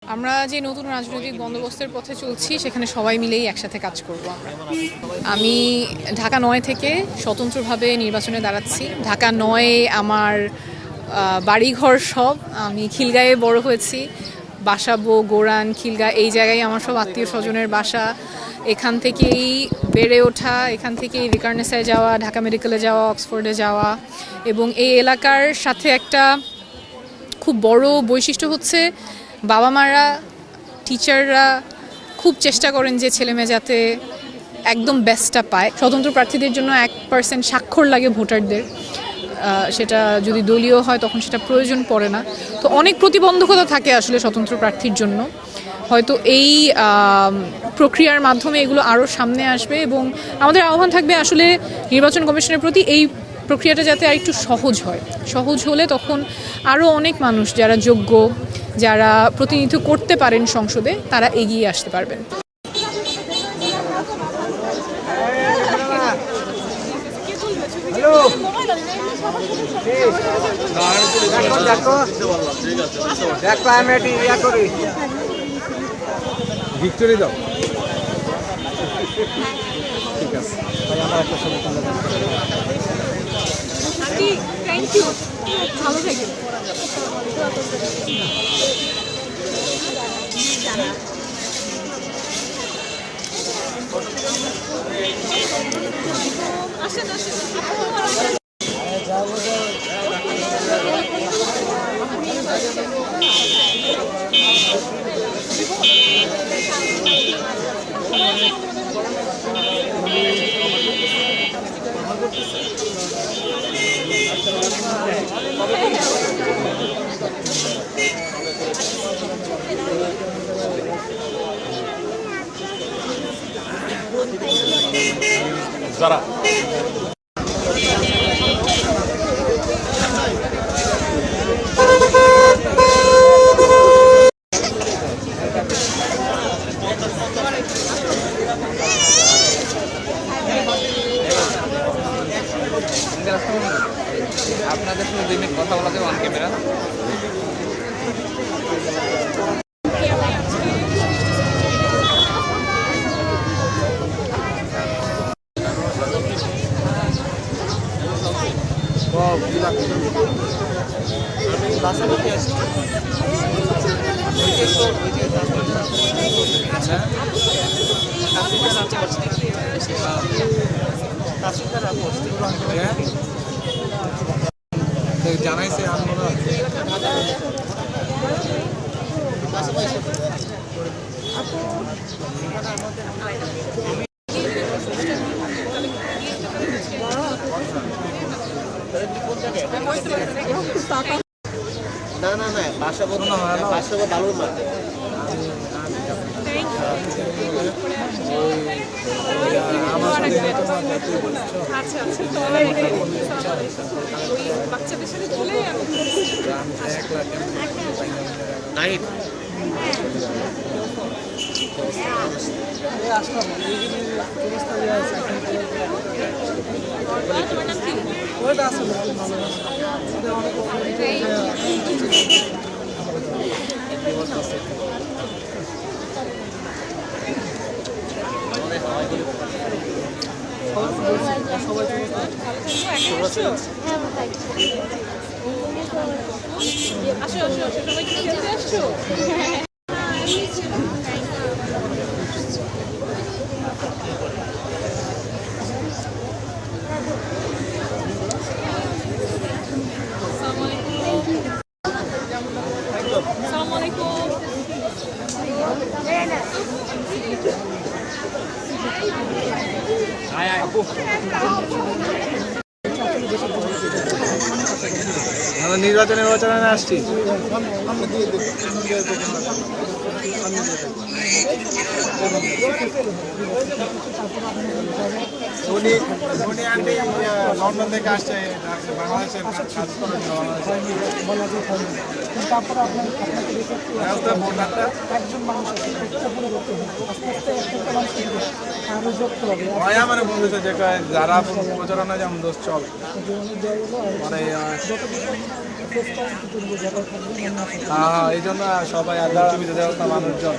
আমরা যে নতুন রাজনৈতিক বন্দোবস্তের পথে চলছি সেখানে সবাই মিলেই একসাথে কাজ করব আমরা। আমি ঢাকা ৯ থেকে স্বতন্ত্রভাবে নির্বাচনে দাঁড়াচ্ছি। ঢাকা ৯ আমার বাড়িঘর সব। আমি খিলগাঁয়ে বড় হয়েছি। বাসাবো, গোরান, খিলগাঁ এই জায়গায় আমার সব আত্মীয় স্বজনের বাসা। এখান থেকেই বেড়ে ওঠা, এখান থেকেই রিকার্নেসায় যাওয়া, ঢাকা মেডিকেলে যাওয়া, অক্সফোর্ডে যাওয়া। এবং এই এলাকার সাথে একটা খুব বড় বৈশিষ্ট্য হচ্ছে বাবা মারা, টিচাররা খুব চেষ্টা করেন যে ছেলেমেয়ে যাতে একদম বেস্টটা পায়। স্বতন্ত্র প্রার্থীদের জন্য 1% স্বাক্ষর লাগে ভোটারদের। সেটা যদি দলীয় হয় তখন সেটা প্রয়োজন পড়ে না। তো অনেক প্রতিবন্ধকতা থাকে আসলে স্বতন্ত্র প্রার্থীর জন্য। হয়তো এই প্রক্রিয়ার মাধ্যমে এগুলো আরও সামনে আসবে এবং আমাদের আহ্বান থাকবে আসলে নির্বাচন কমিশনের প্রতি এই প্রক্রিয়াটা যাতে আর একটু সহজ হয়। সহজ হলে তখন আরও অনেক মানুষ যারা যোগ্য, যারা প্রতিনিধিত্ব করতে পারেন সংসদে, তারা এগিয়ে আসতে পারবেন। ভিক্টোরি দাও। ঠিক আছে ভাই, আমার একটা ছবি তুলে দাও। থ্যাংক ইউ, ভালো থাকেন। যারা আপনাদের সঙ্গে 2 মিনিট কথা বলা যাবে অন ক্যামেরা। জানাইছে আমরা না না না বাসা বলতে বাসা ভালো না। নাইট আমরা নির্বাচনে আসছি। উনি উনি আন্টি লন্ডন থেকে আসছে বাংলাদেশের কাজ করার জন্য। তারপরে আপনাকে ভোটারটা একজন মানুষ আছে একটা পরিবর্তন হচ্ছে আস্তে আস্তে একটা মানুষ আরও যুক্ত হবে ভাই আমার বন্ধুছে যে কয় যারা প্রচারণা যেমন দোষ চল মানে হ্যাঁ এই জন্য সবাই আল্লাহ দেওয়া মানুষজন